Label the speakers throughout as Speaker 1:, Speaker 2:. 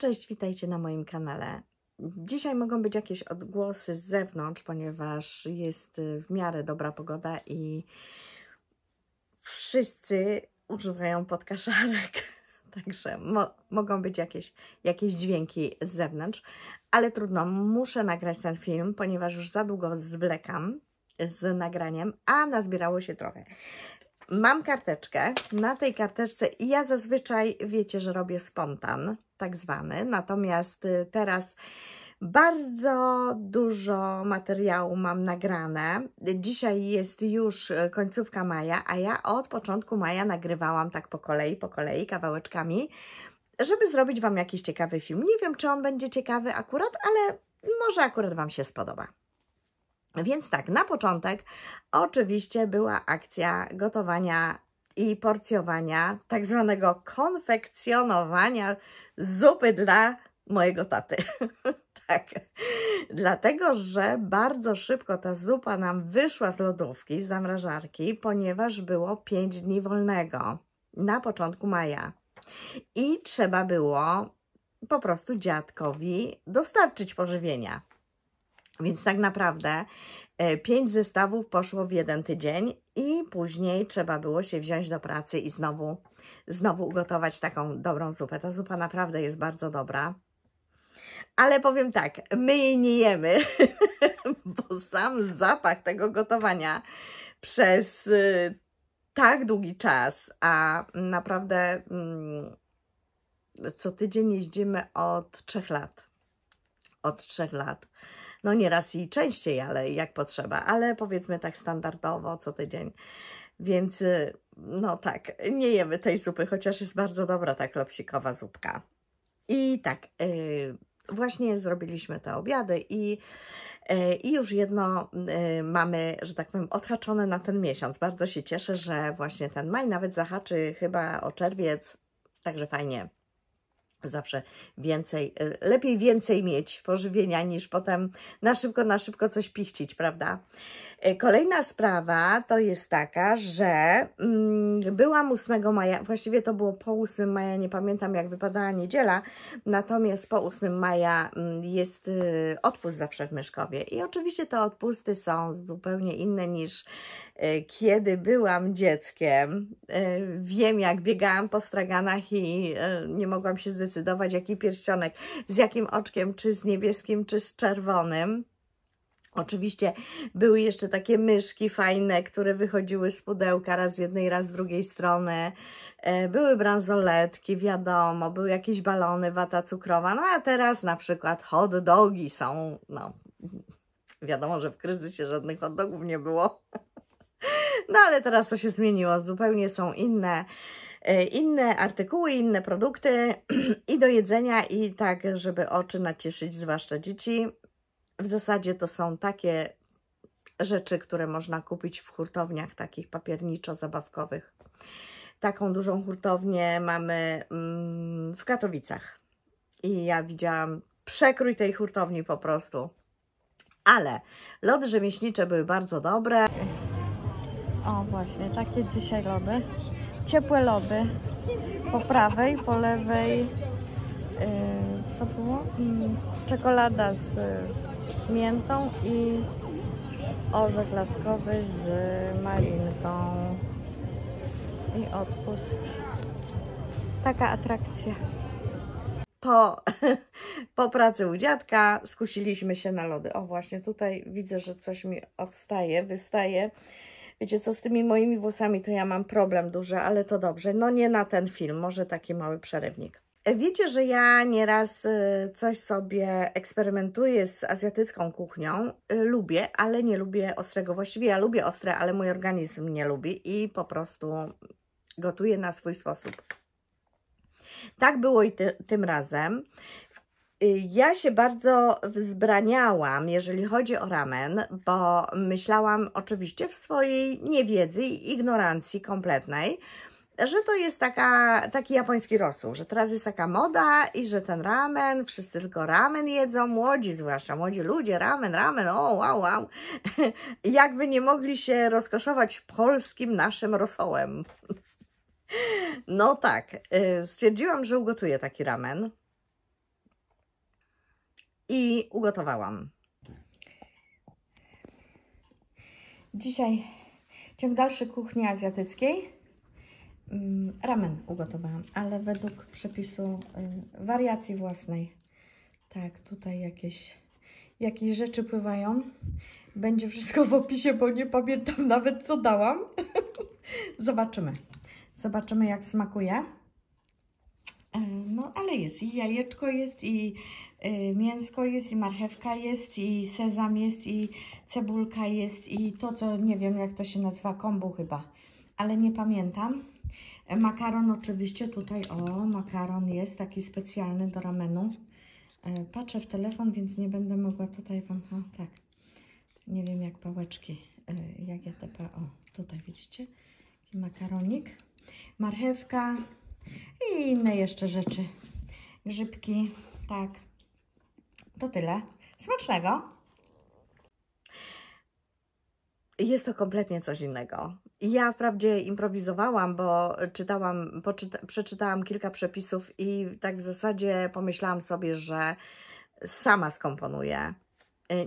Speaker 1: Cześć, witajcie na moim kanale. Dzisiaj mogą być jakieś odgłosy z zewnątrz, ponieważ jest w miarę dobra pogoda i wszyscy używają podkaszarek. Także mogą być jakieś dźwięki z zewnątrz, ale trudno, muszę nagrać ten film, ponieważ już za długo zwlekam z nagraniem, a nazbierało się trochę. Mam karteczkę, na tej karteczce i ja zazwyczaj wiecie, że robię spontan, tak zwany, natomiast teraz bardzo dużo materiału mam nagrane. Dzisiaj jest już końcówka maja, a ja od początku maja nagrywałam tak po kolei, kawałeczkami, żeby zrobić Wam jakiś ciekawy film. Nie wiem, czy on będzie ciekawy akurat, ale może akurat Wam się spodoba. Więc tak, na początek oczywiście była akcja gotowania i porcjowania, tak zwanego konfekcjonowania zupy dla mojego taty. Tak, dlatego, że bardzo szybko ta zupa nam wyszła z lodówki, z zamrażarki, ponieważ było 5 dni wolnego na początku maja. I trzeba było po prostu dziadkowi dostarczyć pożywienia. Więc tak naprawdę 5 zestawów poszło w jeden tydzień i później trzeba było się wziąć do pracy i znowu ugotować taką dobrą zupę. Ta zupa naprawdę jest bardzo dobra. Ale powiem tak, my jej nie jemy, bo sam zapach tego gotowania przez tak długi czas, a naprawdę co tydzień jeździmy od 3 lat. Od 3 lat. No nieraz i częściej, ale jak potrzeba, ale powiedzmy tak standardowo co tydzień. Więc no tak, nie jemy tej zupy, chociaż jest bardzo dobra ta klopsikowa zupka. I tak, właśnie zrobiliśmy te obiady i już jedno mamy, że tak powiem, odhaczone na ten miesiąc. Bardzo się cieszę, że właśnie ten maj nawet zahaczy chyba o czerwiec, także fajnie. Zawsze lepiej więcej mieć pożywienia niż potem na szybko coś pichcić, prawda? Kolejna sprawa to jest taka, że byłam 8 maja, właściwie to było po 8 maja, nie pamiętam jak wypadała niedziela, natomiast po 8 maja jest odpust zawsze w Myszkowie i oczywiście te odpusty są zupełnie inne niż kiedy byłam dzieckiem. Wiem, jak biegałam po straganach i nie mogłam się zdecydować, jaki pierścionek, z jakim oczkiem, czy z niebieskim, czy z czerwonym. Oczywiście były jeszcze takie myszki fajne, które wychodziły z pudełka raz z jednej, raz z drugiej strony. Były bransoletki, wiadomo, były jakieś balony, wata cukrowa. No a teraz na przykład hot dogi są, no wiadomo, że w kryzysie żadnych hot dogów nie było. No ale teraz to się zmieniło, zupełnie są inne artykuły, inne produkty i do jedzenia i tak, żeby oczy nacieszyć, zwłaszcza dzieci. W zasadzie to są takie rzeczy, które można kupić w hurtowniach takich papierniczo-zabawkowych. Taką dużą hurtownię mamy w Katowicach i ja widziałam przekrój tej hurtowni po prostu. Ale lody rzemieślnicze były bardzo dobre. O właśnie, takie dzisiaj lody. Ciepłe lody. Po prawej, po lewej co było? Czekolada z miętą i orzech laskowy z malinką. I odpust. Taka atrakcja. Po pracy u dziadka skusiliśmy się na lody. O właśnie, tutaj widzę, że coś mi wystaje. Wiecie co, z tymi moimi włosami to ja mam problem duży, ale to dobrze. No nie na ten film, może taki mały przerywnik. Wiecie, że ja nieraz coś sobie eksperymentuję z azjatycką kuchnią. Lubię, ale nie lubię ostrego. Właściwie ja lubię ostre, ale mój organizm nie lubi i po prostu gotuję na swój sposób. Tak było i tym razem. Ja się bardzo wzbraniałam, jeżeli chodzi o ramen, bo myślałam oczywiście w swojej niewiedzy i ignorancji kompletnej, że to jest taki japoński rosół, że teraz jest taka moda i że ten ramen, wszyscy tylko ramen jedzą, młodzi zwłaszcza, młodzi ludzie, ramen, o wow. Jakby nie mogli się rozkoszować polskim naszym rosołem. No tak, stwierdziłam, że ugotuję taki ramen. i ugotowałam. Dzisiaj ciąg dalszy kuchni azjatyckiej. Ramen ugotowałam, ale według przepisu wariacji własnej. Tak, tutaj jakieś rzeczy pływają. Będzie wszystko w opisie, bo nie pamiętam nawet, co dałam. Zobaczymy. Zobaczymy, jak smakuje. No, ale jest i jajeczko jest, i mięsko jest, i marchewka jest, i sezam jest, i cebulka jest, i to, co nie wiem, jak to się nazywa, kombu chyba, ale nie pamiętam. Makaron oczywiście tutaj, o, makaron jest taki specjalny do ramenu. Patrzę w telefon, więc nie będę mogła tutaj Wam, o tak, nie wiem jak pałeczki, jak ja te, o, tutaj widzicie, taki makaronik, marchewka i inne jeszcze rzeczy, grzybki, tak, to tyle. Smacznego! Jest to kompletnie coś innego. Ja wprawdzie improwizowałam, bo przeczytałam kilka przepisów i tak w zasadzie pomyślałam sobie, że sama skomponuję.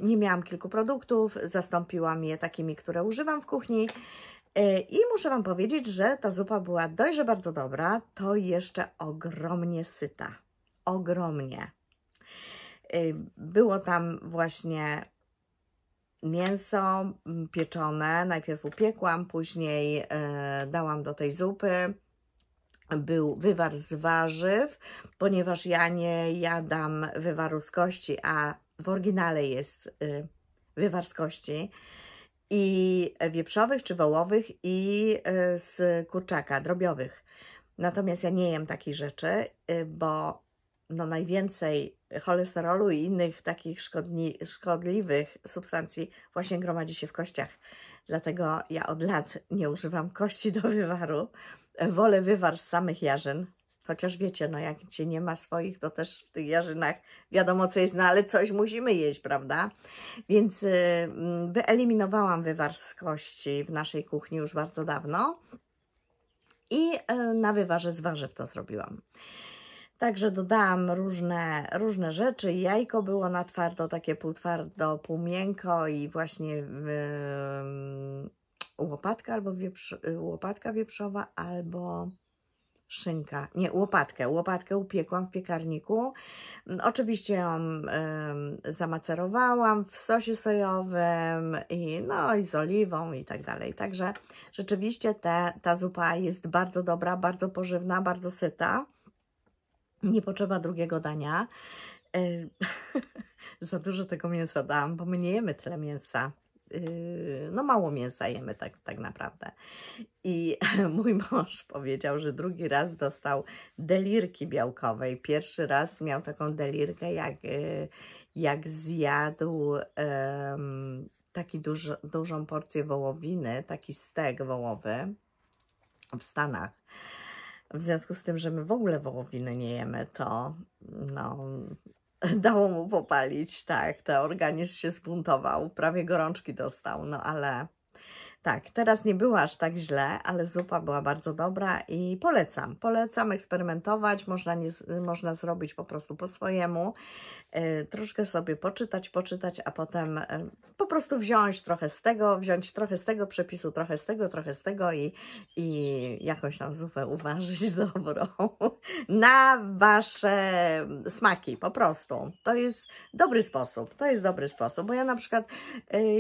Speaker 1: Nie miałam kilku produktów, zastąpiłam je takimi, które używam w kuchni i muszę Wam powiedzieć, że ta zupa była dość, że bardzo dobra, to jeszcze ogromnie syta. Ogromnie. Było tam właśnie mięso pieczone, najpierw upiekłam, później dałam do tej zupy. Był wywar z warzyw, ponieważ ja nie jadam wywaru z kości, a w oryginale jest wywar z kości i wieprzowych czy wołowych i z kurczaka, drobiowych. Natomiast ja nie jem takich rzeczy, bo no najwięcej cholesterolu i innych takich szkodliwych substancji właśnie gromadzi się w kościach. Dlatego ja od lat nie używam kości do wywaru. Wolę wywar z samych jarzyn. Chociaż wiecie, no jak cię nie ma swoich, to też w tych jarzynach wiadomo co jest, no ale coś musimy jeść, prawda? Więc wyeliminowałam wywar z kości w naszej kuchni już bardzo dawno. I na wywarze z warzyw to zrobiłam. Także dodałam różne rzeczy. Jajko było na twardo, takie półtwardo, półmiękko i właśnie łopatka albo łopatka wieprzowa albo szynka. Nie, łopatkę upiekłam w piekarniku. Oczywiście ją zamacerowałam w sosie sojowym i z oliwą i tak dalej. Także rzeczywiście ta zupa jest bardzo dobra, bardzo pożywna, bardzo syta. Nie potrzeba drugiego dania. Za dużo tego mięsa dałam, bo my nie jemy tyle mięsa. No mało mięsa jemy tak naprawdę. I mój mąż powiedział, że drugi raz dostał delirki białkowej. Pierwszy raz miał taką delirkę, jak zjadł taki dużą porcję wołowiny, taki stek wołowy w Stanach. W związku z tym, że my w ogóle wołowiny nie jemy, to no, dało mu popalić, tak, ten organizm się zbuntował, prawie gorączki dostał, no ale tak, teraz nie było aż tak źle, ale zupa była bardzo dobra i polecam eksperymentować, można zrobić po prostu po swojemu, troszkę sobie poczytać, a potem po prostu wziąć trochę z tego przepisu, trochę z tego i jakąś tam zupę uważać dobrą na Wasze smaki, po prostu. To jest dobry sposób, bo ja na przykład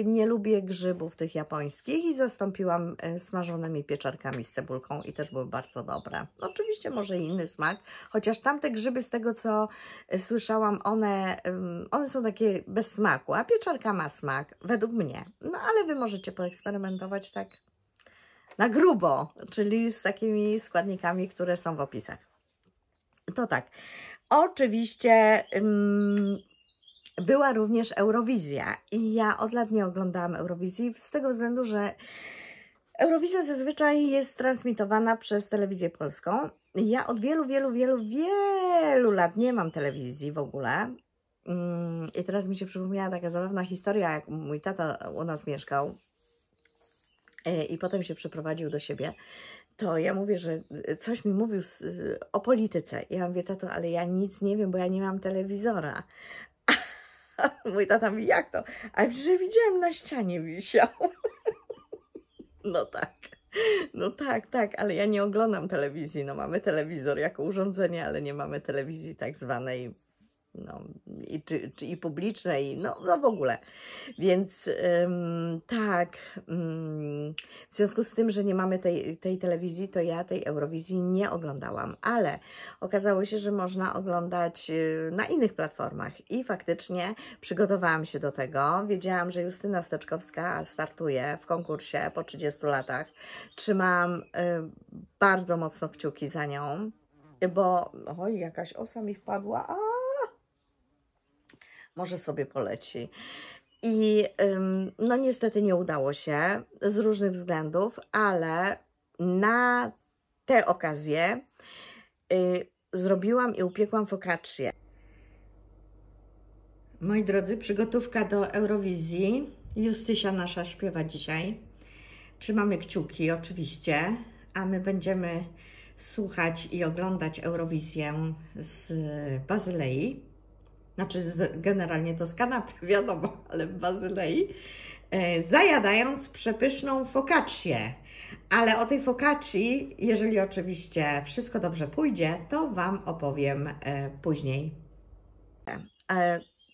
Speaker 1: nie lubię grzybów tych japońskich i zastąpiłam smażonymi pieczarkami z cebulką i też były bardzo dobre. Oczywiście może i inny smak, chociaż tamte grzyby z tego co słyszałam, one są takie bez smaku, a pieczarka ma smak, według mnie. No ale Wy możecie poeksperymentować tak na grubo, czyli z takimi składnikami, które są w opisach. To tak. Oczywiście była również Eurowizja i ja od lat nie oglądałam Eurowizji z tego względu, że Eurowizja zazwyczaj jest transmitowana przez telewizję polską. Ja od wielu lat nie mam telewizji w ogóle. I teraz mi się przypomniała taka zabawna historia, jak mój tata u nas mieszkał i potem się przeprowadził do siebie. To ja mówię, że coś mi mówił o polityce. Ja mówię, tato, ale ja nic nie wiem, bo ja nie mam telewizora. Mój tata mówi, jak to? Ale przecież widziałem, na ścianie wisiał. No tak. No tak, tak, ale ja nie oglądam telewizji. No mamy telewizor jako urządzenie, ale nie mamy telewizji tak zwanej, no i publicznej, no w ogóle. Więc tak, w związku z tym, że nie mamy tej telewizji, to ja tej Eurowizji nie oglądałam, ale okazało się, że można oglądać na innych platformach i faktycznie przygotowałam się do tego. Wiedziałam, że Justyna Steczkowska startuje w konkursie po 30 latach. Trzymałam bardzo mocno kciuki za nią, bo oj, jakaś osa mi wpadła, może sobie poleci. I no niestety nie udało się z różnych względów, ale na tę okazję zrobiłam i upiekłam focaccię. Moi drodzy, przygotówka do Eurowizji. Justysia nasza śpiewa dzisiaj. Trzymamy kciuki oczywiście, a my będziemy słuchać i oglądać Eurowizję z Bazylei. Znaczy generalnie to z kanapy, wiadomo, ale w Bazylei, zajadając przepyszną focaccię. Ale o tej focacci, jeżeli oczywiście wszystko dobrze pójdzie, to Wam opowiem później.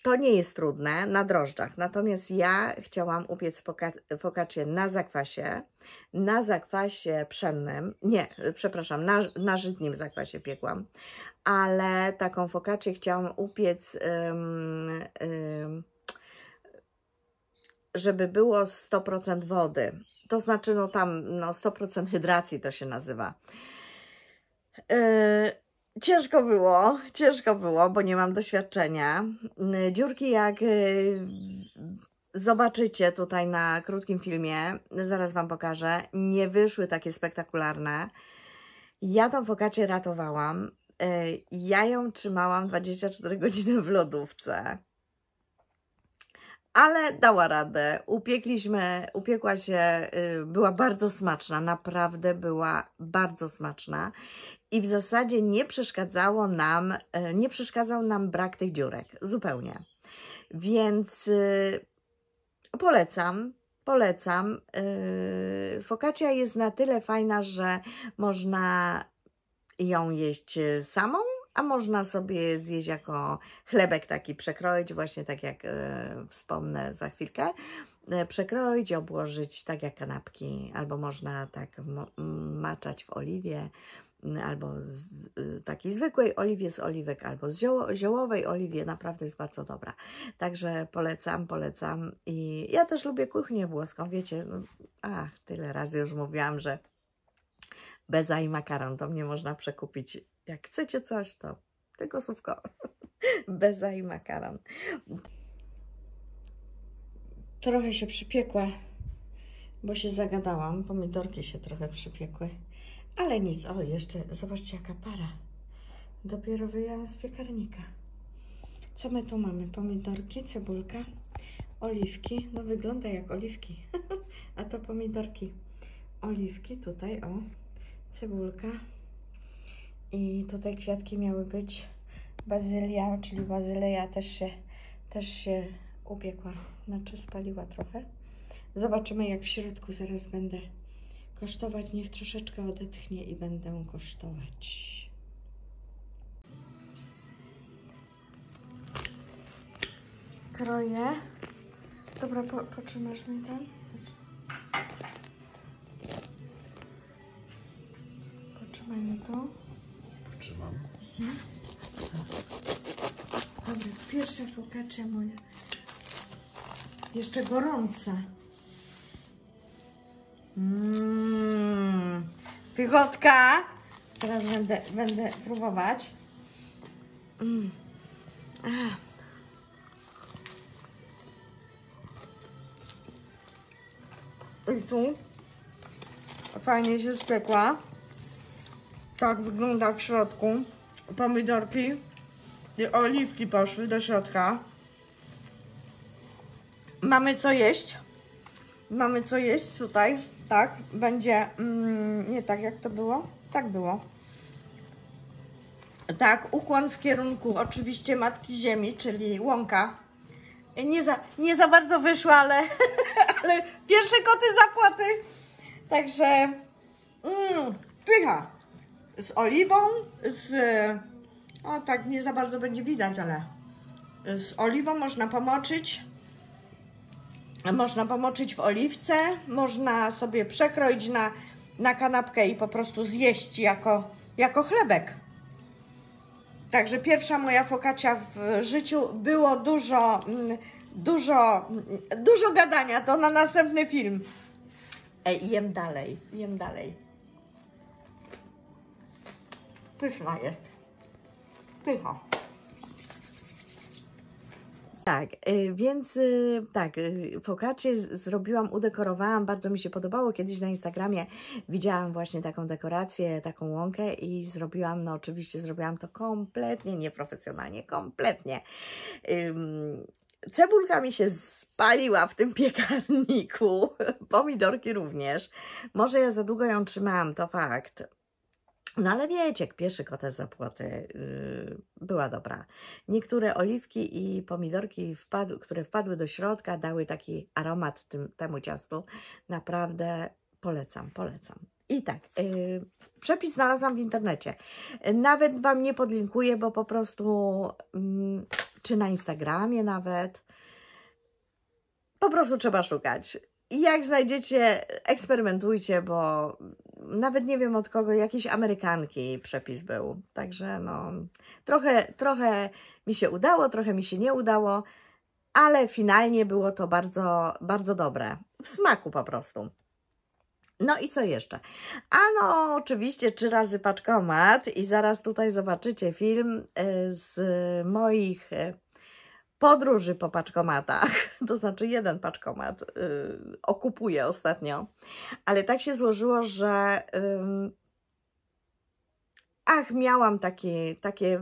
Speaker 1: To nie jest trudne na drożdżach, natomiast ja chciałam upiec focaccię na zakwasie pszennym, nie, przepraszam, na żytnim zakwasie piekłam, ale taką focaccię chciałam upiec, żeby było 100% wody, to znaczy no tam no 100% hydracji to się nazywa. Ciężko było, bo nie mam doświadczenia. Dziurki, jak zobaczycie tutaj na krótkim filmie, zaraz Wam pokażę, nie wyszły takie spektakularne. Ja tą focaccię ratowałam. Ja ją trzymałam 24 godziny w lodówce. Ale dała radę. Upiekła się, była bardzo smaczna, naprawdę była bardzo smaczna. I w zasadzie nie przeszkadzał nam brak tych dziurek, zupełnie. Więc polecam. Focaccia jest na tyle fajna, że można ją jeść samą, a można sobie zjeść jako chlebek taki, przekroić, właśnie tak jak wspomnę za chwilkę. Przekroić, obłożyć tak jak kanapki, albo można tak maczać w oliwie, albo z takiej zwykłej oliwie z oliwek, albo z ziołowej oliwie, naprawdę jest bardzo dobra. Także polecam. I ja też lubię kuchnię włoską, wiecie, no, tyle razy już mówiłam, że beza i makaron to mnie można przekupić. Jak chcecie coś, to tylko słówko. Beza i makaron. Trochę się przypiekła, bo się zagadałam. Pomidorki się trochę przypiekły. Ale nic, o jeszcze, zobaczcie jaka para. Dopiero wyjęłam z piekarnika. Co my tu mamy? Pomidorki, cebulka, oliwki. No wygląda jak oliwki, a to pomidorki. Oliwki tutaj, o, cebulka. I tutaj kwiatki miały być. Bazylia, czyli bazyleja też się upiekła, znaczy spaliła trochę. Zobaczymy jak w środku, zaraz będę kosztować, niech troszeczkę odetchnie i będę kosztować. Kroję. Dobra, potrzymasz mi tam? Potrzymaj mi to.
Speaker 2: Potrzymam.
Speaker 1: Dobra, pierwsza focaccia moja. Jeszcze gorąca. Pychotka. Teraz będę próbować. I tu fajnie się spiekła. Tak wygląda w środku. Pomidorki i oliwki poszły do środka. Mamy co jeść. Mamy co jeść tutaj. Tak, będzie nie tak jak to było. Tak było. Tak, ukłon w kierunku oczywiście Matki Ziemi, czyli łąka. Nie za bardzo wyszło, ale, ale pierwsze koty zapłaty. Także pycha. Z oliwą, o tak nie za bardzo będzie widać, ale z oliwą można pomoczyć. Można pomoczyć w oliwce, można sobie przekroić na kanapkę i po prostu zjeść jako chlebek. Także pierwsza moja focaccia w życiu. Było dużo gadania, to na następny film. Jem dalej. Pyszna jest. Pycha. Tak, więc tak, focaccię zrobiłam, udekorowałam, bardzo mi się podobało. Kiedyś na Instagramie widziałam właśnie taką dekorację, taką łąkę i zrobiłam, no oczywiście zrobiłam to kompletnie nieprofesjonalnie, kompletnie. Cebulka mi się spaliła w tym piekarniku, pomidorki również. Może ja za długo ją trzymałam, to fakt. No ale wiecie, pierwszy kotec zapłaty była dobra. Niektóre oliwki i pomidorki, które wpadły do środka, dały taki aromat temu ciastu. Naprawdę polecam. I tak, przepis znalazłam w internecie. Nawet Wam nie podlinkuję, bo po prostu, czy na Instagramie nawet, po prostu trzeba szukać. I jak znajdziecie, eksperymentujcie, bo nawet nie wiem od kogo, jakiejś Amerykanki przepis był. Także no, trochę mi się udało, trochę mi się nie udało, ale finalnie było to bardzo dobre. W smaku po prostu. No i co jeszcze? No oczywiście 3 razy paczkomat i zaraz tutaj zobaczycie film z moich podróży po paczkomatach, to znaczy jeden paczkomat okupuję ostatnio, ale tak się złożyło, że miałam takie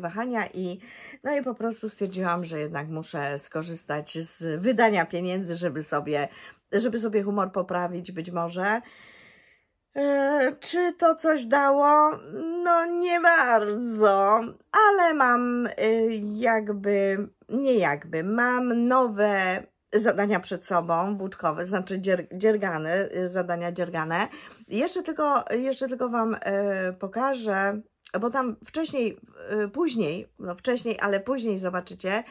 Speaker 1: wahania i no i po prostu stwierdziłam, że jednak muszę skorzystać z wydania pieniędzy, żeby sobie humor poprawić być może. Czy to coś dało? No nie bardzo, ale mam mam nowe zadania przed sobą, włóczkowe, znaczy dziergane, zadania dziergane. Jeszcze tylko Wam pokażę, bo tam później zobaczycie,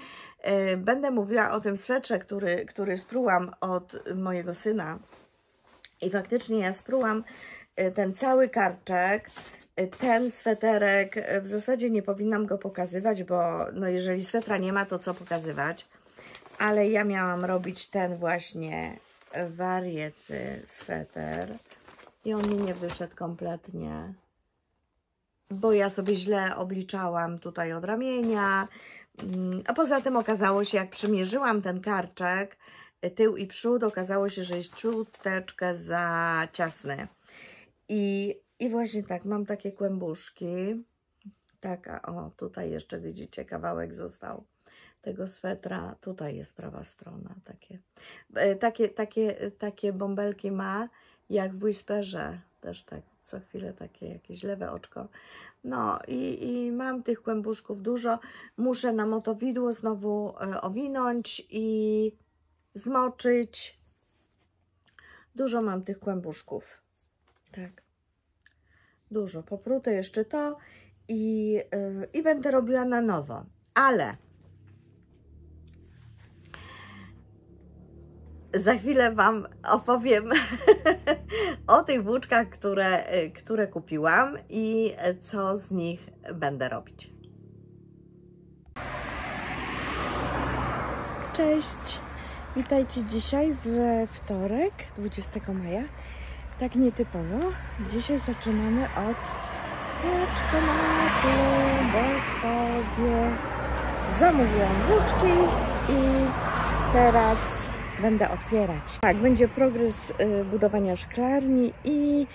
Speaker 1: będę mówiła o tym swetrze, który sprułam od mojego syna. I faktycznie ja sprułam ten cały karczek, ten sweterek, w zasadzie nie powinnam go pokazywać, bo no jeżeli swetra nie ma, to co pokazywać? Ale ja miałam robić ten właśnie wariety sweter i on mi nie wyszedł kompletnie, bo ja sobie źle obliczałam tutaj od ramienia, a poza tym okazało się, jak przymierzyłam ten karczek, tył i przód, okazało się, że jest ciuteczkę za ciasny. I właśnie tak, mam takie kłębuszki. Taka, o, tutaj jeszcze widzicie, kawałek został tego swetra. Tutaj jest prawa strona. Takie bąbelki ma, jak w Whisperze. Też tak, co chwilę takie jakieś lewe oczko. No i mam tych kłębuszków dużo. Muszę na motowidło znowu owinąć i zmoczyć. Dużo mam tych kłębuszków. Tak. Dużo. Poprute jeszcze to i będę robiła na nowo. Ale za chwilę Wam opowiem o tych włóczkach, które kupiłam i co z nich będę robić. Cześć! Witajcie dzisiaj we wtorek, 20 maja. Tak nietypowo. Dzisiaj zaczynamy od paczkomatu, bo sobie zamówiłam włóczki i teraz będę otwierać. Tak, będzie progres budowania szklarni i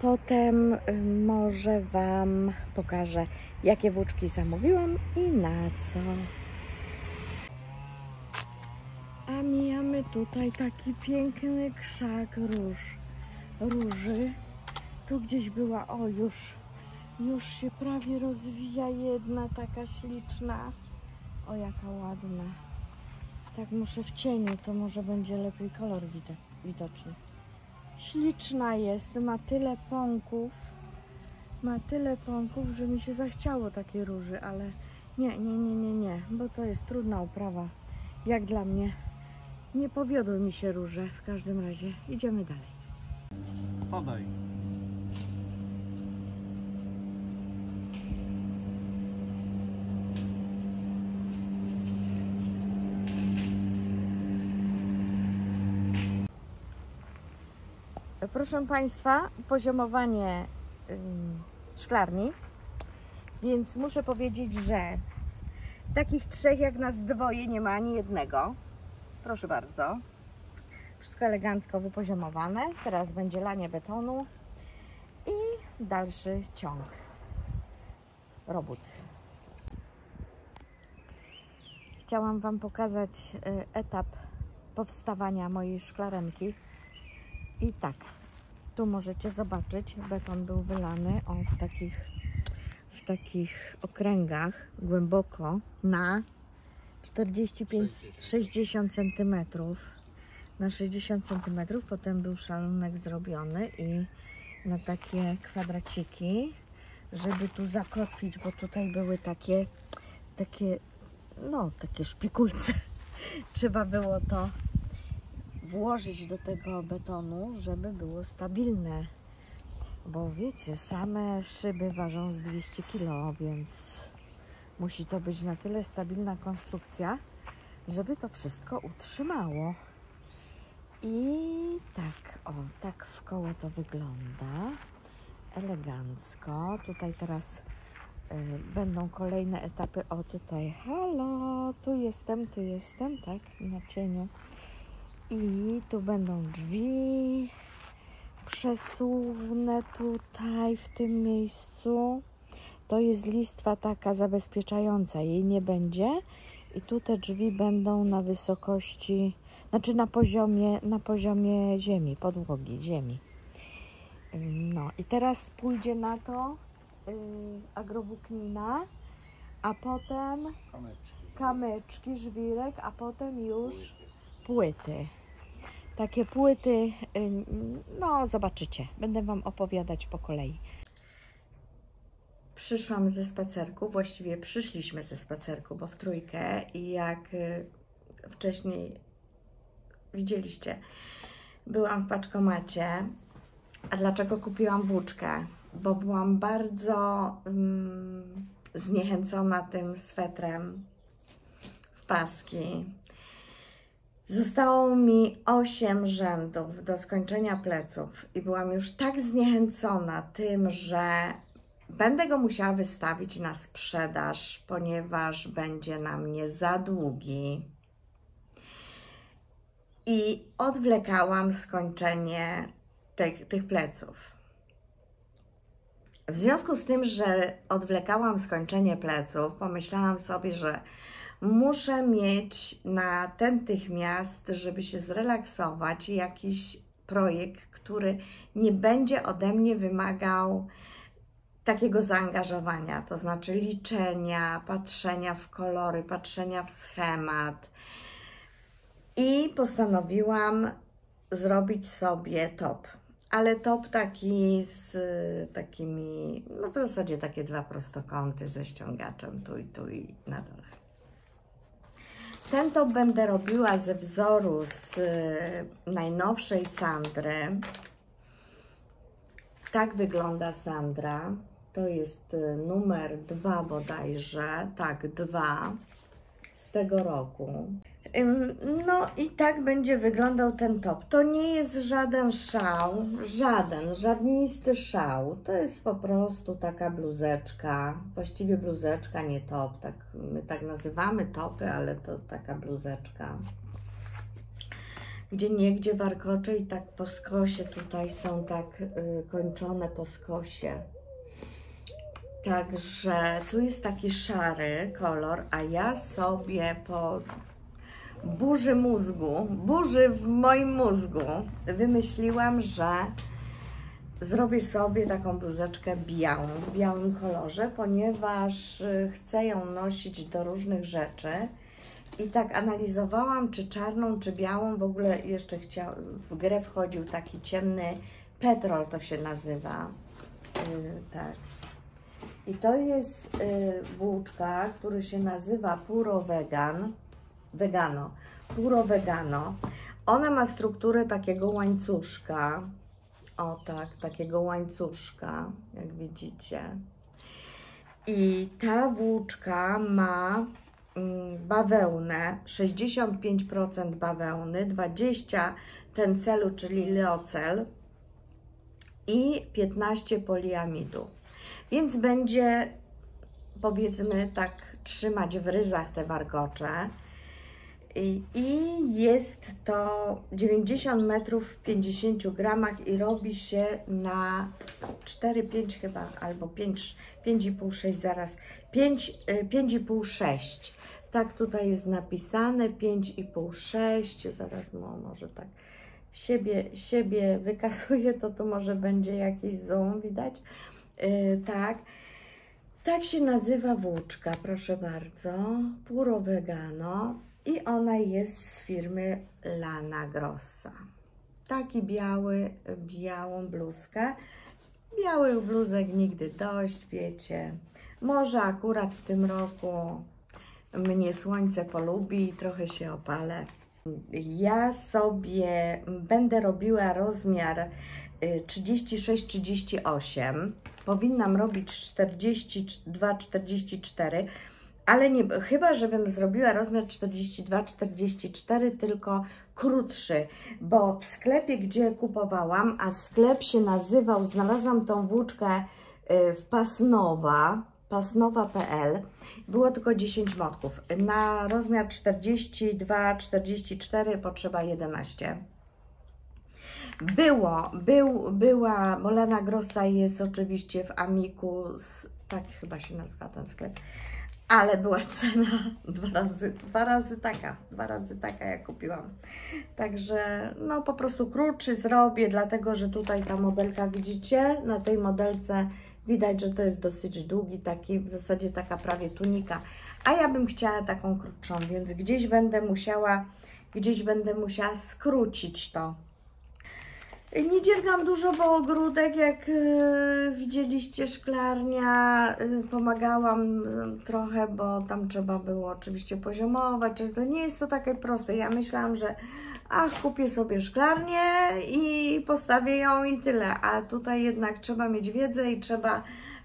Speaker 1: potem może Wam pokażę, jakie włóczki zamówiłam i na co. A mijamy tutaj taki piękny krzak róży. Tu gdzieś była, o już się prawie rozwija jedna taka śliczna. O, jaka ładna. Tak muszę w cieniu, to może będzie lepiej kolor widoczny. Śliczna jest, ma tyle pąków, że mi się zachciało takiej róży, ale nie, bo to jest trudna uprawa, jak dla mnie. Nie powiodły mi się róże, w każdym razie idziemy dalej.
Speaker 2: Podaj.
Speaker 1: Proszę Państwa, poziomowanie szklarni, więc muszę powiedzieć, że takich trzech jak nas dwoje nie ma ani jednego. Proszę bardzo. Wszystko elegancko wypoziomowane. Teraz będzie lanie betonu i dalszy ciąg robót. Chciałam Wam pokazać etap powstawania mojej szklarenki. I tak, tu możecie zobaczyć, beton był wylany w takich okręgach głęboko na 45-60 cm. Na 60 cm, potem był szalonek zrobiony i na takie kwadraciki, żeby tu zakotwić, bo tutaj były takie szpikulce. Trzeba było to włożyć do tego betonu, żeby było stabilne, bo wiecie, same szyby ważą z 200 kg, więc musi to być na tyle stabilna konstrukcja, żeby to wszystko utrzymało. I tak, o, tak w koło to wygląda, elegancko. Tutaj teraz będą kolejne etapy. O, tutaj, halo, tu jestem, tak, na cieniu. I tu będą drzwi przesuwne tutaj w tym miejscu. To jest listwa taka zabezpieczająca, jej nie będzie. I tu te drzwi będą na wysokości, znaczy na poziomie ziemi, podłogi ziemi. No i teraz pójdzie na to agrowłóknina, a potem kamyczki, żwirek, a potem już płyty. Takie płyty, no zobaczycie, będę Wam opowiadać po kolei. Przyszłam ze spacerku, właściwie przyszliśmy ze spacerku, bo w trójkę, i jak wcześniej widzieliście, byłam w paczkomacie. A dlaczego kupiłam włóczkę? Bo byłam bardzo zniechęcona tym swetrem w paski. Zostało mi 8 rzędów do skończenia pleców i byłam już tak zniechęcona tym, że będę go musiała wystawić na sprzedaż, ponieważ będzie na mnie za długi. I odwlekałam skończenie tych pleców. W związku z tym, że odwlekałam skończenie pleców, pomyślałam sobie, że muszę mieć natychmiast, żeby się zrelaksować, jakiś projekt, który nie będzie ode mnie wymagał takiego zaangażowania, to znaczy liczenia, patrzenia w kolory, patrzenia w schemat. I postanowiłam zrobić sobie top. Ale top taki z takimi, no w zasadzie takie dwa prostokąty ze ściągaczem tu i na dole. Ten top będę robiła ze wzoru z najnowszej Sandry. Tak wygląda Sandra. To jest numer 2 bodajże, tak, 2 z tego roku. No i tak będzie wyglądał ten top. To nie jest żaden szał, żadnisty szał. To jest po prostu taka bluzeczka, właściwie bluzeczka, nie top. Tak, my tak nazywamy topy, ale to taka bluzeczka. Gdzieniegdzie warkocze i tak po skosie tutaj są tak kończone po skosie. Także tu jest taki szary kolor, a ja sobie po burzy w moim mózgu wymyśliłam, że zrobię sobie taką bluzeczkę białą, w białym kolorze, ponieważ chcę ją nosić do różnych rzeczy I tak analizowałam, czy czarną, czy białą. W ogóle jeszcze w grę wchodził taki ciemny petrol, to się nazywa. Tak. I to jest włóczka, który się nazywa Puro Vegano. Ona ma strukturę takiego łańcuszka. O tak, takiego łańcuszka, jak widzicie. I ta włóczka ma bawełnę, 65% bawełny, 20% tencelu, czyli lyocell i 15% poliamidu. Więc będzie, powiedzmy, tak trzymać w ryzach te warkocze. I jest to 90 metrów w 50 gramach i robi się na 4-5 chyba, albo 5,5-6 zaraz, 5,5-6. Tak tutaj jest napisane, 5,5-6, zaraz może tak siebie wykazuje, to może będzie jakiś zoom, widać? Tak. Tak się nazywa włóczka, proszę bardzo, Puro Vegano. I ona jest z firmy Lana Grossa. Taki białą bluzkę. Białych bluzek nigdy dość, wiecie. Może akurat w tym roku mnie słońce polubi i trochę się opalę. Ja sobie będę robiła rozmiar 36-38. Powinnam robić 42-44. Ale nie, chyba żebym zrobiła rozmiar 42-44, tylko krótszy, bo w sklepie, gdzie kupowałam, a sklep się nazywał, znalazłam tą włóczkę w pasnowa.pl, było tylko 10 motków. Na rozmiar 42-44 potrzeba 11. Była, bo Lana Grossa jest oczywiście w Amiku, tak chyba się nazywa ten sklep. Ale była cena dwa razy taka, jak kupiłam. Także no po prostu krótszy zrobię, dlatego że tutaj ta modelka, widzicie, na tej modelce widać, że to jest dosyć długi, taki w zasadzie taka prawie tunika. A ja bym chciała taką krótszą, więc gdzieś będę musiała skrócić to. Nie dziergam dużo, bo ogródek, jak widzieliście, szklarnia, pomagałam trochę, bo tam trzeba było oczywiście poziomować, to nie jest to takie proste. Ja myślałam, że kupię sobie szklarnię i postawię ją i tyle, a tutaj jednak trzeba mieć wiedzę i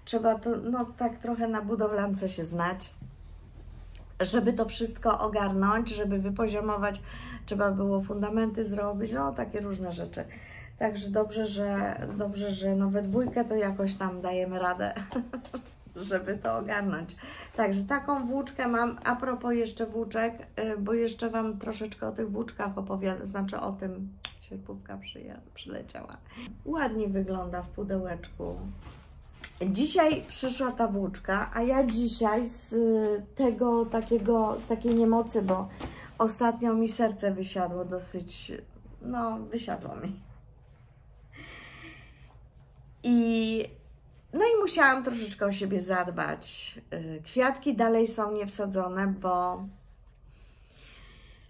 Speaker 1: trzeba to, no tak trochę na budowlance się znać, żeby to wszystko ogarnąć, żeby wypoziomować, trzeba było fundamenty zrobić, no takie różne rzeczy. Także dobrze, że no we dwójkę to jakoś tam dajemy radę, żeby to ogarnąć. Także taką włóczkę mam. A propos jeszcze włóczek, bo jeszcze Wam troszeczkę o tych włóczkach opowiadam, znaczy o tym, sierpówka przyleciała. Ładnie wygląda w pudełeczku. Dzisiaj przyszła ta włóczka, a ja dzisiaj z takiej niemocy, bo ostatnio mi serce wysiadło dosyć, no wysiadło mi. No i musiałam troszeczkę o siebie zadbać. Kwiatki dalej są niewsadzone, bo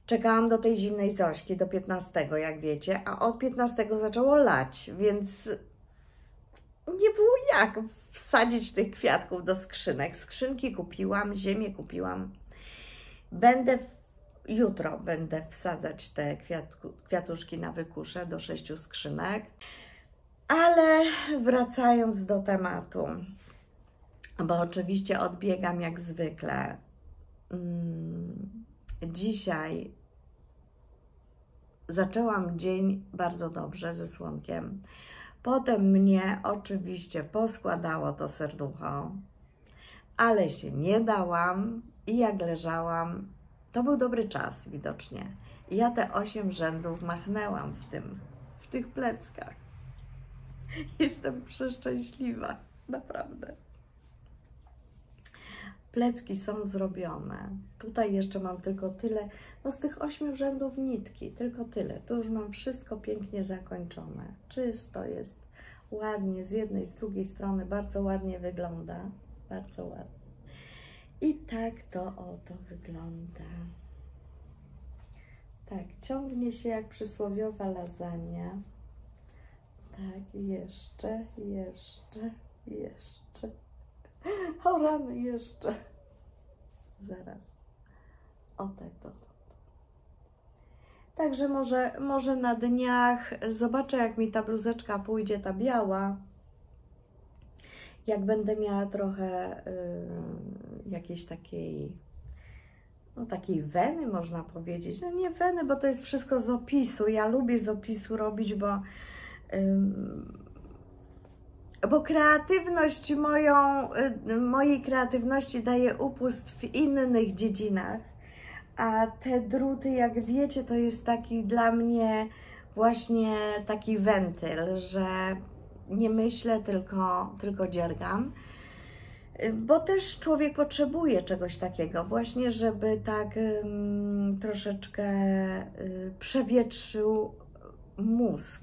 Speaker 1: czekałam do tej zimnej Zośki, do 15, jak wiecie, a od 15 zaczęło lać, więc nie było jak wsadzić tych kwiatków do skrzynek. Skrzynki kupiłam, ziemię kupiłam. Jutro będę wsadzać te kwiatuszki na wykusze do 6 skrzynek. Ale wracając do tematu, bo oczywiście odbiegam jak zwykle. Dzisiaj zaczęłam dzień bardzo dobrze ze słonkiem. Potem mnie oczywiście poskładało to serducho, ale się nie dałam i jak leżałam, to był dobry czas widocznie. I ja te 8 rzędów machnęłam w tych pleckach. Jestem przeszczęśliwa, naprawdę. Plecki są zrobione. Tutaj jeszcze mam tylko tyle, no z tych 8 rzędów nitki, tylko tyle. Tu już mam wszystko pięknie zakończone. Czysto jest, ładnie z jednej, z drugiej strony, bardzo ładnie wygląda. Bardzo ładnie. I tak to oto wygląda. Tak, ciągnie się jak przysłowiowa lasagna. Tak, jeszcze. O rany, jeszcze. Zaraz. O tak, to. Także może na dniach zobaczę, jak mi ta bluzeczka pójdzie, ta biała. Jak będę miała trochę jakiejś takiej, no takiej weny, można powiedzieć. No nie weny, bo to jest wszystko z opisu. Ja lubię z opisu robić, bo kreatywność mojej kreatywności daje upust w innych dziedzinach. A te druty, jak wiecie, to jest taki dla mnie właśnie taki wentyl, że nie myślę, tylko dziergam. Bo też człowiek potrzebuje czegoś takiego, właśnie żeby tak troszeczkę przewietrzył mózg.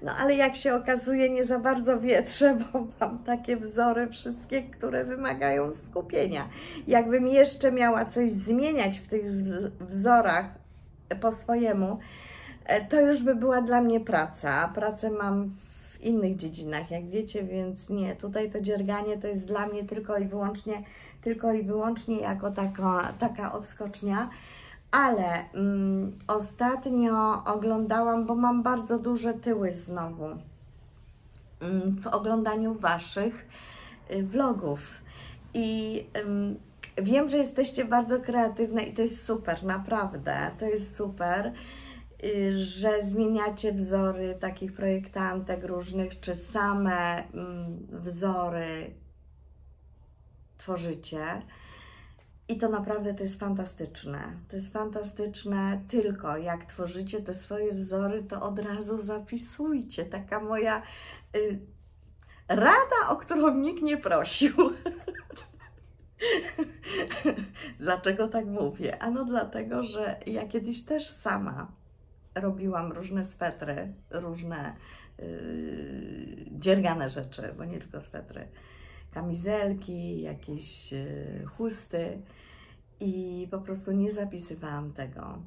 Speaker 1: No ale jak się okazuje, nie za bardzo wietrzę, bo mam takie wzory wszystkie, które wymagają skupienia. Jakbym jeszcze miała coś zmieniać w tych wzorach po swojemu, to już by była dla mnie praca. Pracę mam w innych dziedzinach, jak wiecie, więc nie, tutaj to dzierganie to jest dla mnie tylko i wyłącznie jako taka odskocznia. Ale ostatnio oglądałam, bo mam bardzo duże tyły znowu w oglądaniu Waszych vlogów i wiem, że jesteście bardzo kreatywne i to jest super, naprawdę, to jest super, że zmieniacie wzory takich projektantek różnych, czy same wzory tworzycie. I to naprawdę to jest fantastyczne. To jest fantastyczne, tylko jak tworzycie te swoje wzory, to od razu zapisujcie. Taka moja rada, o którą nikt nie prosił. Dlaczego tak mówię? Ano dlatego, że ja kiedyś też sama robiłam różne swetry, różne dziergane rzeczy, bo nie tylko swetry. Kamizelki, jakieś chusty i po prostu nie zapisywałam tego.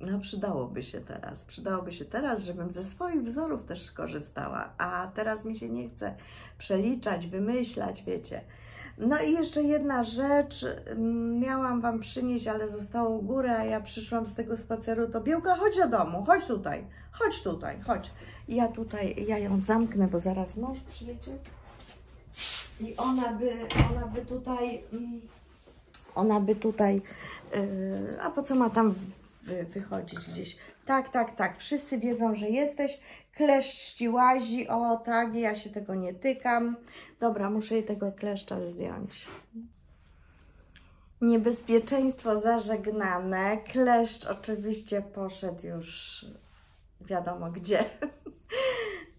Speaker 1: No przydałoby się teraz, żebym ze swoich wzorów też korzystała, a teraz mi się nie chce przeliczać, wymyślać, wiecie. No i jeszcze jedna rzecz, miałam Wam przynieść, ale zostało u góry, a ja przyszłam z tego spaceru, to Biełka, chodź do domu, chodź tutaj, chodź. Ja ją zamknę, bo zaraz mąż przyjedzie. I ona by tutaj, a po co ma tam wychodzić gdzieś? Tak, wszyscy wiedzą, że jesteś, kleszcz ci łazi, o tak, ja się tego nie tykam. Dobra, muszę jej tego kleszcza zdjąć. Niebezpieczeństwo zażegnane, kleszcz oczywiście poszedł już wiadomo gdzie.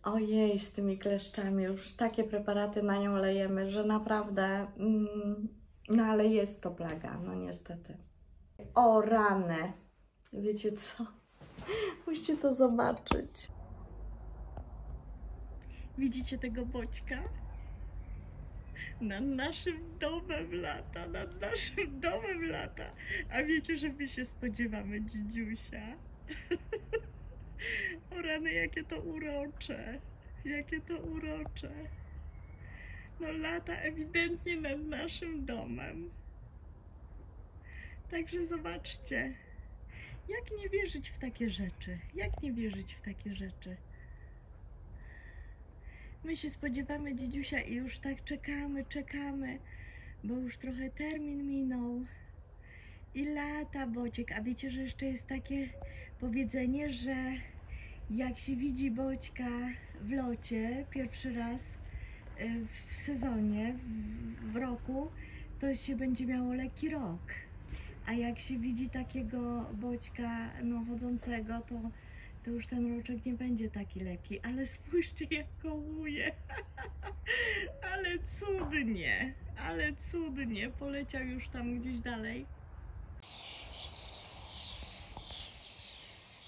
Speaker 1: Ojej, z tymi kleszczami już takie preparaty na nią lejemy, że naprawdę, no ale jest to plaga, no niestety. O rany, wiecie co? Musicie to zobaczyć. Widzicie tego boćka? Nad naszym domem lata, A wiecie, że my się spodziewamy dzidziusia? O rany, jakie to urocze. No lata ewidentnie nad naszym domem. Także zobaczcie. Jak nie wierzyć w takie rzeczy? My się spodziewamy dzidziusia i już tak czekamy, bo już trochę termin minął. I lata bociek. A wiecie, że jeszcze jest takie powiedzenie, że jak się widzi boćka w locie pierwszy raz w sezonie, w roku, to się będzie miało lekki rok. A jak się widzi takiego boćka chodzącego, to już ten roczek nie będzie taki lekki. Ale spójrzcie, jak kołuje. Ale cudnie. Poleciał już tam gdzieś dalej.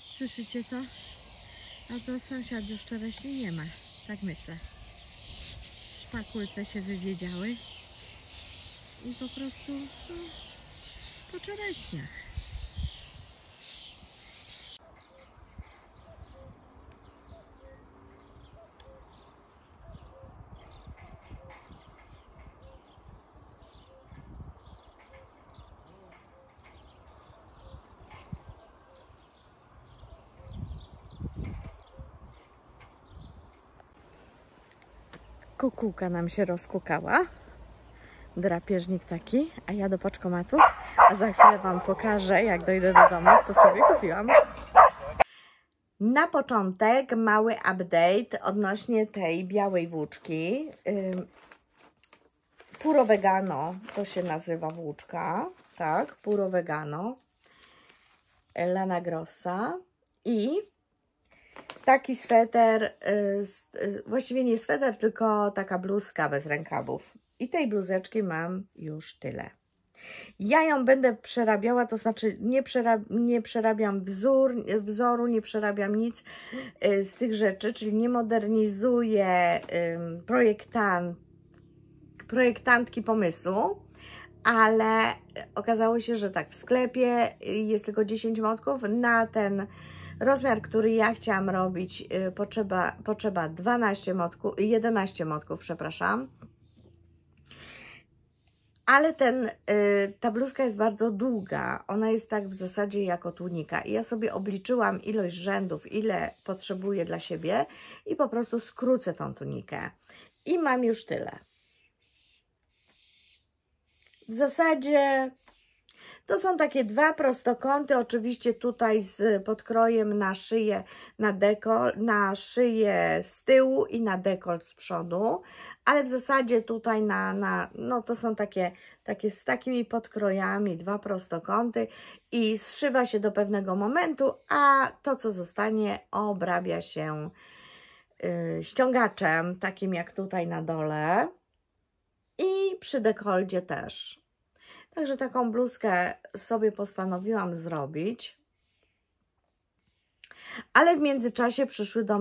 Speaker 1: Słyszycie to? A to sąsiad już wcześniej nie ma, tak myślę. Szpakulce się wywiedziały i po prostu po czereśniach. Kukułka nam się rozkukała. Drapieżnik taki, a ja do paczkomatu. A za chwilę Wam pokażę, jak dojdę do domu, co sobie kupiłam. Na początek mały update odnośnie tej białej włóczki. Puro Vegano to się nazywa włóczka. Tak, Puro Vegano. Lana Grossa. I taki sweter, właściwie nie sweter, tylko taka bluzka bez rękawów. I tej bluzeczki mam już tyle. Ja ją będę przerabiała, to znaczy nie przerabiam wzoru, nie przerabiam nic z tych rzeczy, czyli nie modernizuję projektantki pomysłu, ale okazało się, że tak, w sklepie jest tylko 10 motków. Na ten rozmiar, który ja chciałam robić, potrzeba 11 motków, przepraszam. Ale ta bluzka jest bardzo długa, ona jest tak w zasadzie jako tunika i ja sobie obliczyłam ilość rzędów, ile potrzebuję dla siebie i po prostu skrócę tą tunikę. I mam już tyle. W zasadzie to są takie dwa prostokąty, oczywiście tutaj z podkrojem na szyję, na szyję z tyłu i na dekolt z przodu, ale w zasadzie tutaj no to są takie z takimi podkrojami, dwa prostokąty i zszywa się do pewnego momentu, a to co zostanie obrabia się ściągaczem, takim jak tutaj na dole i przy dekolcie też. Także taką bluzkę sobie postanowiłam zrobić. Ale w międzyczasie przyszły do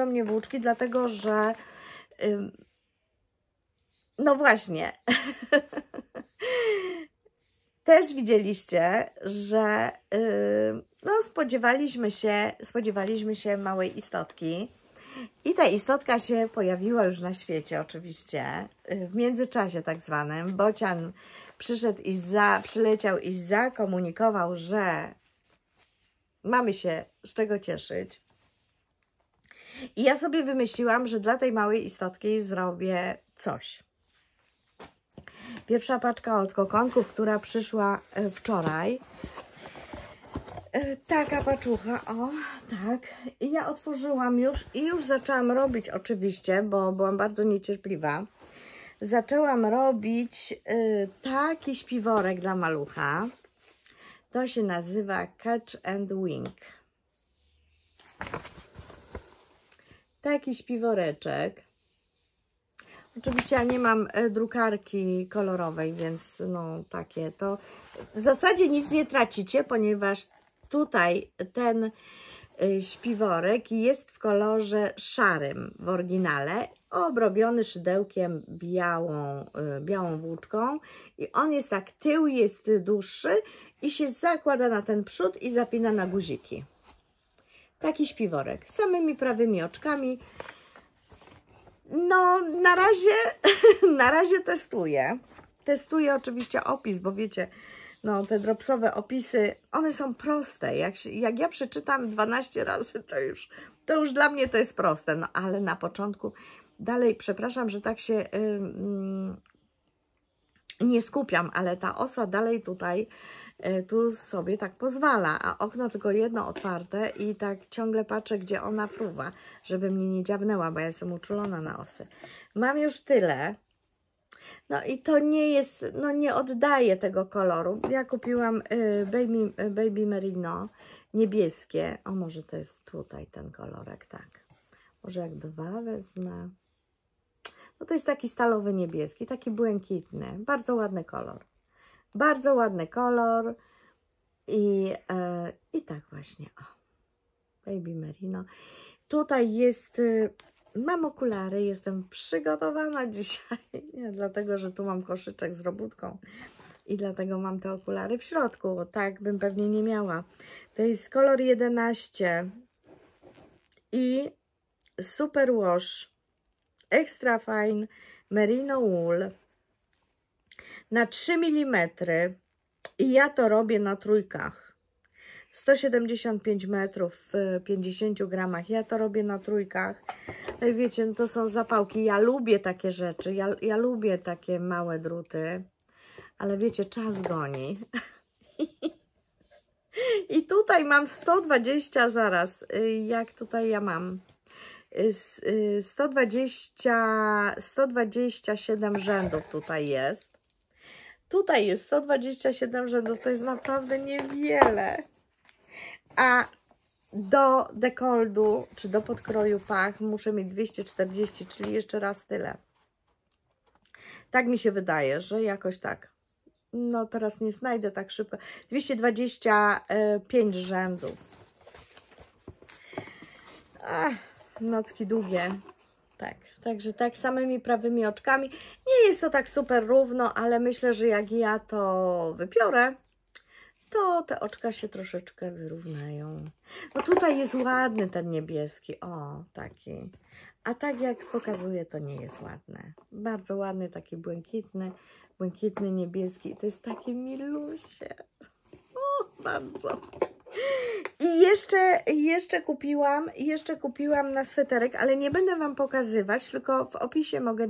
Speaker 1: mnie włóczki. Dlatego, że no właśnie, też widzieliście, że no spodziewaliśmy się małej istotki. I ta istotka się pojawiła już na świecie oczywiście, w międzyczasie tak zwanym. Bocian przyleciał i zakomunikował, że mamy się z czego cieszyć. I ja sobie wymyśliłam, że dla tej małej istotki zrobię coś. Pierwsza paczka od kokonków, która przyszła wczoraj. Taka paczucha, o, tak. I ja otworzyłam już i już zaczęłam robić oczywiście, bo byłam bardzo niecierpliwa. Zaczęłam robić taki śpiworek dla malucha. To się nazywa Catch and Wing. Taki śpiworeczek. Oczywiście ja nie mam drukarki kolorowej, więc no takie to w zasadzie nic nie tracicie, ponieważ tutaj ten śpiworek jest w kolorze szarym w oryginale, obrobiony szydełkiem białą włóczką i on jest tak, tył jest dłuższy i się zakłada na ten przód i zapina na guziki. Taki śpiworek z samymi prawymi oczkami. No na razie testuję. Testuję oczywiście opis, bo wiecie, no te dropsowe opisy, one są proste. Jak ja przeczytam 12 razy, to już dla mnie to jest proste. No ale na początku dalej, przepraszam, że tak się nie skupiam, ale ta osa dalej tutaj, tu sobie tak pozwala, a okno tylko jedno otwarte i tak ciągle patrzę, gdzie ona fruwa, żeby mnie nie dziabnęła, bo ja jestem uczulona na osy. Mam już tyle. No i to nie jest, no nie oddaje tego koloru. Ja kupiłam Baby Merino niebieskie. O, może to jest tutaj ten kolorek, tak. Może jak dwa wezmę. No to jest taki stalowy niebieski, taki błękitny. Bardzo ładny kolor. Bardzo ładny kolor. I tak właśnie, o. Baby Merino. Tutaj jest... Mam okulary, jestem przygotowana dzisiaj, nie, dlatego, że tu mam koszyczek z robótką i dlatego mam te okulary w środku, bo tak bym pewnie nie miała. To jest kolor 11 i Super Wash Extra Fine Merino Wool na 3 mm i ja to robię na trójkach. 175 metrów w 50 gramach. Ja to robię na trójkach. No i wiecie, no to są zapałki. Ja lubię takie rzeczy. Ja lubię takie małe druty. Ale wiecie, czas goni. I tutaj mam 120 zaraz. Jak tutaj ja mam? 127 rzędów tutaj jest. Tutaj jest 127 rzędów. To jest naprawdę niewiele. A do dekoldu, czy do podkroju pach muszę mieć 240, czyli jeszcze raz tyle. Tak mi się wydaje, że jakoś tak. No teraz nie znajdę tak szybko. 225 rzędów. Ach, nocki długie. Tak, także tak samymi prawymi oczkami. Nie jest to tak super równo, ale myślę, że jak ja to wypiorę, to te oczka się troszeczkę wyrównają. No tutaj jest ładny ten niebieski. O, taki. A tak jak pokazuję, to nie jest ładne. Bardzo ładny, taki błękitny niebieski. To jest takie milusie. O, bardzo. I jeszcze kupiłam na sweterek, ale nie będę Wam pokazywać, tylko w opisie mogę